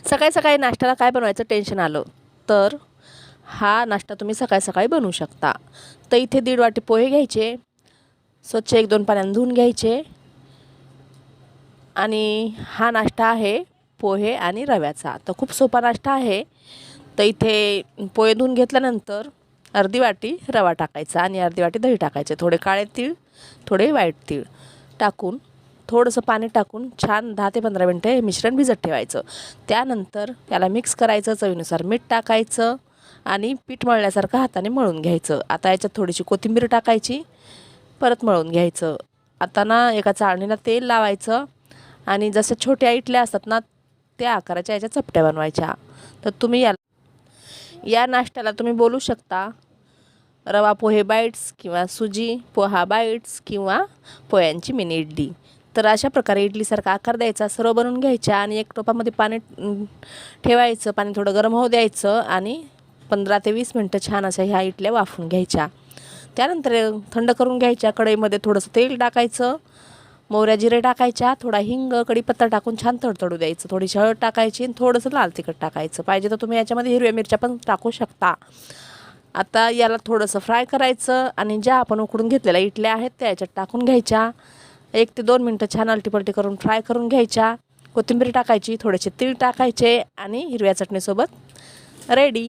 सकाळी सकाळी नाश्त्याला काय बनवायचं टेन्शन आलं तर हा नाश्ता तुम्ही सकाळी सकाळी बनवू शकता. तर इथे 1.5 वाटी पोहे घ्यायचे, स्वच्छ 1-2 पाण्याने धुवून घ्यायचे. आणि हा नाश्ता आहे पोहे आणि रव्याचा. तर खूप सोपा नाश्ता आहे. तर इथे पोहे धुवून घेतल्यानंतर अर्धी वाटी रवा टाकायचा आणि अर्धी वाटी दही टाकायचे. थोडे काळे तीळ, थोडे व्हाईट तीळ टाकून थोडंसं पाणी टाकून छान 10 ते 15 मिनटं हे मिश्रण भिजत ठेवायचं. त्यानंतर याला मिक्स करायचं, चवीनुसार मीठ टाकायचं आणि पीठ मळल्यासारखं हाताने मळून घ्यायचं. आता याच्यात थोडीशी कोथिंबीर टाकायची, परत मळून घ्यायचं. आता ना एका चाळणीला तेल लावायचं आणि जसं छोट्या इडल्या असतात ना त्या आकाराच्या याच्या चपट्या बनवायच्या. तर तुम्ही या नाश्त्याला तुम्ही बोलू शकता रवा पोहे बाईट्स किंवा सुजी पोहा बाईट्स किंवा पोह्यांची मिनी इडली. तर अशा प्रकारे इडलीसारखा आकार द्यायचा, सर्व बनवून घ्यायच्या आणि एक टोपामध्ये पाणी ठेवायचं. पाणी थोडं गरम होऊ द्यायचं आणि 15 ते 20 मिनटं छान अशा ह्या इडल्या वाफवून घ्यायच्या. त्यानंतर थंड करून घ्यायच्या. कढईमध्ये थोडंसं तेल टाकायचं, मोहऱ्या जिरे टाकायच्या, थोडा हिंग कढीपत्ता टाकून छान तडतडू द्यायचं. थोडीशी हळद टाकायची आणि थोडंसं लाल तिखट टाकायचं. पाहिजे तर तुम्ही याच्यामध्ये हिरव्या मिरच्या पण टाकू शकता. आता याला थोडंसं फ्राय करायचं आणि ज्या आपण उकडून घेतलेल्या इडल्या आहेत त्या याच्यात टाकून घ्यायच्या. 1 ते 2 मिनटं छान अलटीपलटी करून फ्राय करून घ्यायच्या. कोथिंबीर टाकायची, थोडेसे तीळ टाकायचे आणि हिरव्या चटणीसोबत रेडी.